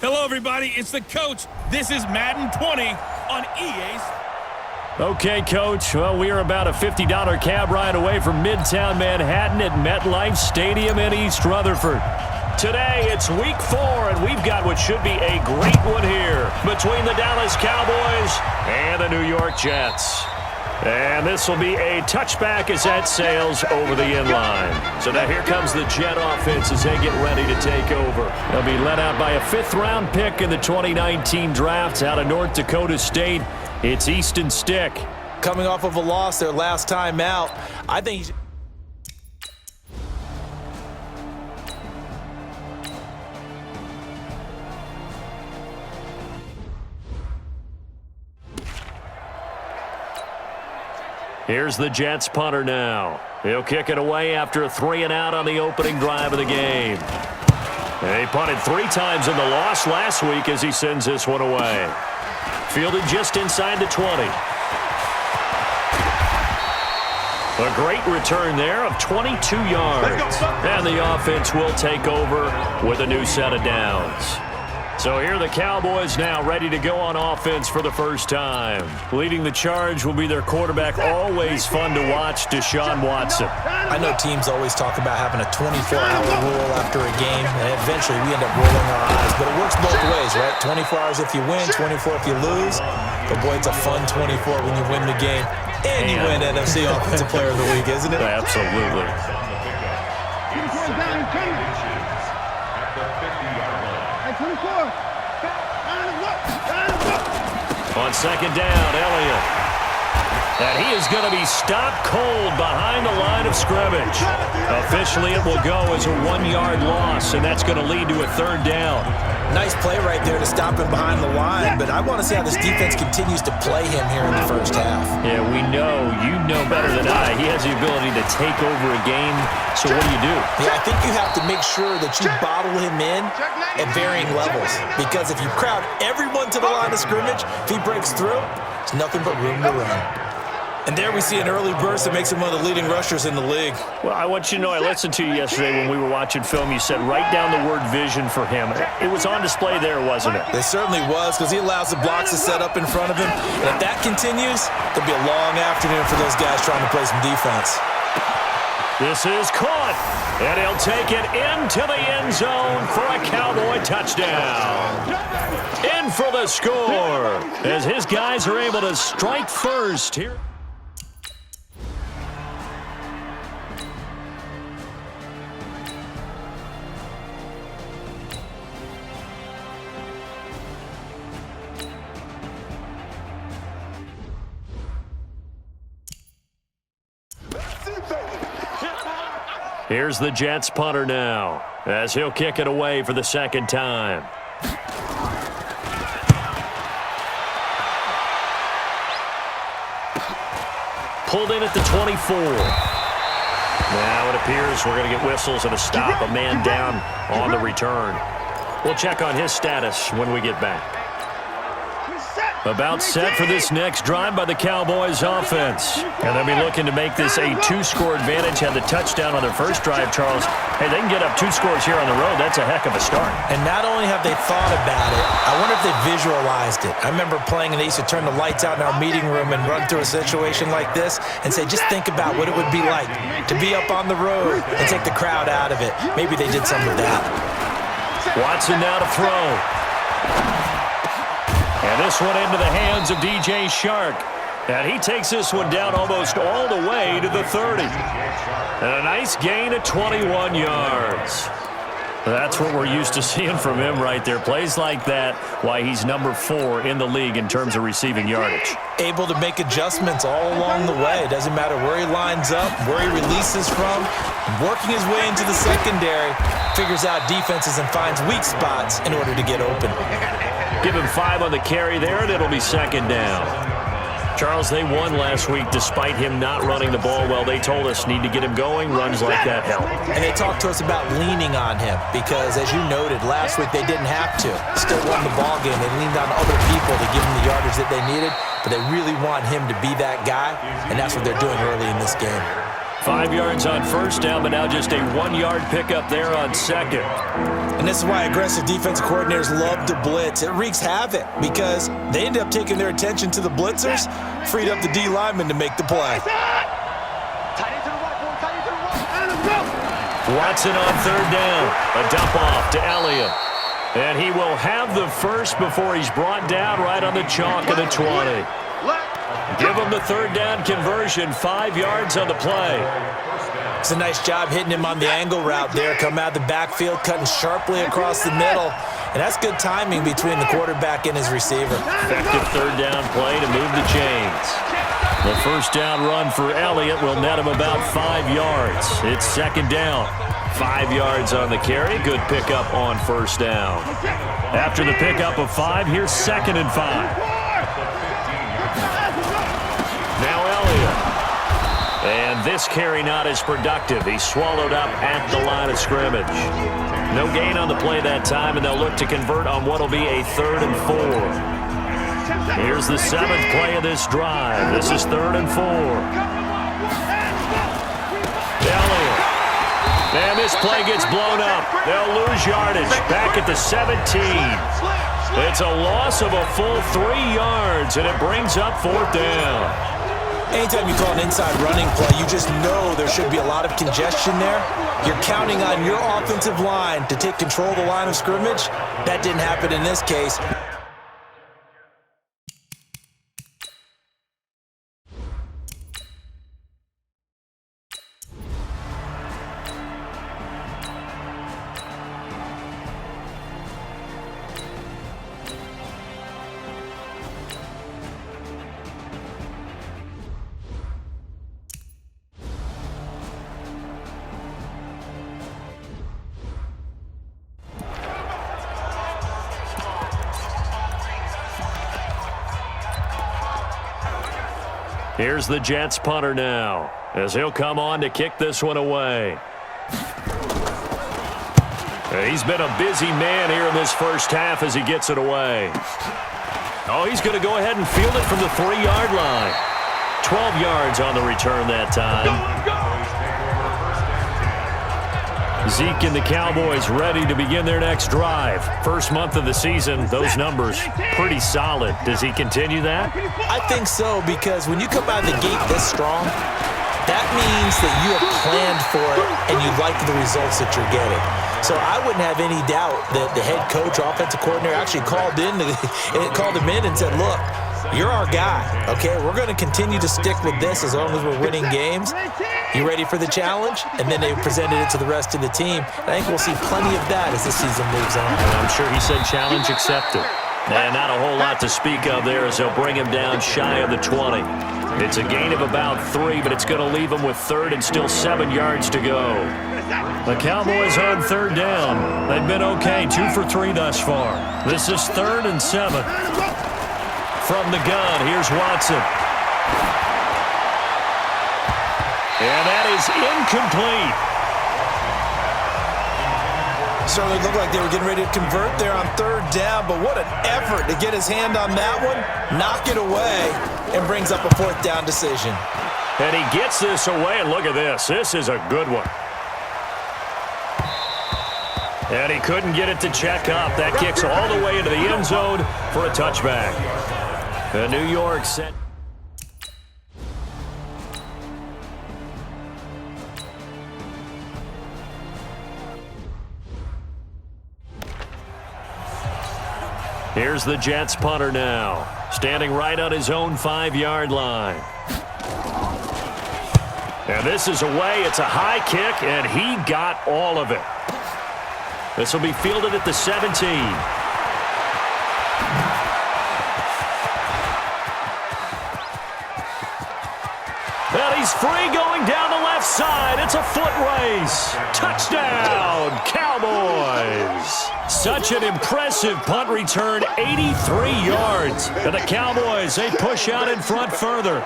Hello, everybody. It's the coach. This is Madden 20 on EA's. Okay, Coach. Well, we are about a $50 cab ride away from Midtown Manhattan at MetLife Stadium in East Rutherford. Today, it's Week 4, and we've got what should be a great one here between the Dallas Cowboys and the New York Jets. And this will be a touchback as that sails over the end line. So now here comes the Jet offense as they get ready to take over. They'll be led out by a 5th-round pick in the 2019 draft out of North Dakota State. It's Easton Stick. Coming off of a loss their last time out, I think Here's the Jets punter now. He'll kick it away after a 3-and-out on the opening drive of the game. They punted 3 times in the loss last week as he sends this one away. Fielded just inside the 20. A great return there of 22 yards. And the offense will take over with a new set of downs. So here are the Cowboys now ready to go on offense for the first time. Leading the charge will be their quarterback, always fun to watch, Deshaun Watson. I know teams always talk about having a 24-hour rule after a game, and eventually we end up rolling our eyes. But it works both ways, right? 24 hours if you win, 24 if you lose. But, boy, it's a fun 24 when you win the game. And you win NFC Offensive Player of the Week, isn't it? Absolutely. On second down, Elliott. And he is going to be stopped cold behind the line of scrimmage. Officially, it will go as a 1-yard loss, and that's going to lead to a 3rd down. Nice play right there to stop him behind the line, but I want to see how this defense continues to play him here in the first half. Yeah, we know, you know better than I, he has the ability to take over a game, so what do? Yeah, I think you have to make sure that you bottle him in at varying levels, because if you crowd everyone to the line of scrimmage, if he breaks through, it's nothing but room to run. And there we see an early burst that makes him one of the leading rushers in the league. Well, I want you to know, I listened to you yesterday when we were watching film. You said write down the word vision for him. It was on display there, wasn't it? It certainly was, because he allows the blocks to set up in front of him. And if that continues, there'll be a long afternoon for those guys trying to play some defense. This is caught, and he'll take it into the end zone for a Cowboy touchdown. In for the score, as his guys are able to strike first here. Here's the Jets punter now, as he'll kick it away for the 2nd time. Pulled in at the 24. Now it appears we're going to get whistles and a stop, a man down on the return. We'll check on his status when we get back. About set for this next drive by the Cowboys offense. And they'll be looking to make this a 2-score advantage. Had the touchdown on their first drive, Charles. Hey, they can get up 2 scores here on the road. That's a heck of a start. And not only have they thought about it, I wonder if they visualized it. I remember playing and they used to turn the lights out in our meeting room and run through a situation like this and say, just think about what it would be like to be up on the road and take the crowd out of it. Maybe they did some of that. Watson now to throw. And this one into the hands of DJ Shark. And he takes this one down almost all the way to the 30. And a nice gain of 21 yards. That's what we're used to seeing from him right there. Plays like that, why he's number 4 in the league in terms of receiving yardage. Able to make adjustments all along the way. It doesn't matter where he lines up, where he releases from. Working his way into the secondary, figures out defenses and finds weak spots in order to get open. Give him 5 on the carry there, and it'll be 2nd down. Charles, they won last week despite him not running the ball well. They told us need to get him going. Runs like that help. And they talked to us about leaning on him because, as you noted, last week they didn't have to. Still won the ball game. They leaned on other people to give them the yardage that they needed, but they really want him to be that guy, and that's what they're doing early in this game. 5 yards on first down, but now just a 1-yard pickup there on second. And this is why aggressive defensive coordinators love to blitz. It wreaks havoc because they end up taking their attention to the blitzers, freed up the D lineman to make the play. Watson on third down. A dump off to Elliott. And he will have the first before he's brought down right on the chalk of the 20. Give him the third down conversion, 5 yards on the play. It's a nice job hitting him on the angle route there. Come out of the backfield, cutting sharply across the middle. And that's good timing between the quarterback and his receiver. Effective third down play to move the chains. The first down run for Elliott will net him about 5 yards. It's second down. 5 yards on the carry. Good pickup on first down. After the pickup of 5, here's second and 5. Now Elliott. And this carry not as productive. He's swallowed up at the line of scrimmage. No gain on the play that time, and they'll look to convert on what will be a 3rd and 4. Here's the 7th play of this drive. This is 3rd and 4. Elliott. And this play gets blown up. They'll lose yardage. Back at the 17. It's a loss of a full 3 yards, and it brings up 4th down. Anytime you call an inside running play, you just know there should be a lot of congestion there. You're counting on your offensive line to take control of the line of scrimmage. That didn't happen in this case. Here's the Jets punter now, as he'll come on to kick this one away. He's been a busy man here in this first half as he gets it away. Oh, he's going to go ahead and field it from the 3-yard line. 12 yards on the return that time. Zeke and the Cowboys ready to begin their next drive. First month of the season, those numbers pretty solid. Does he continue that? I think so, because when you come out of the gate this strong, that means that you have planned for it and you like the results that you're getting. So I wouldn't have any doubt that the head coach, offensive coordinator, actually called him in and said, look, you're our guy, okay? We're going to continue to stick with this as long as we're winning games. You ready for the challenge? And then they presented it to the rest of the team. I think we'll see plenty of that as the season moves on. And I'm sure he said challenge accepted. And not a whole lot to speak of there as they'll bring him down shy of the 20. It's a gain of about 3, but it's going to leave him with 3rd and still 7 yards to go. The Cowboys on 3rd down. They've been okay, 2 for 3 thus far. This is 3rd and 7. From the gun, here's Watson. And that is incomplete. Certainly looked like they were getting ready to convert there on 3rd down, but what an effort to get his hand on that one, knock it away, and brings up a 4th down decision. And he gets this away, and look at this. This is a good one. And he couldn't get it to check up. That kicks all the way into the end zone for a touchback. The New York set. Here's the Jets punter now, standing right on his own 5-yard line. And this is away. It's a high kick, and he got all of it. This will be fielded at the 17. And he's free going down the left side. It's a foot race. Touchdown, Cowboys. Such an impressive punt return, 83 yards. And the Cowboys, they push out in front further.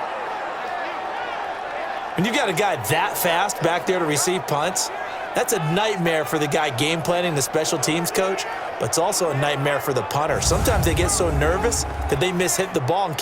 When you've got a guy that fast back there to receive punts, that's a nightmare for the guy game planning, the special teams coach, but it's also a nightmare for the punter. Sometimes they get so nervous that they miss hit the ball and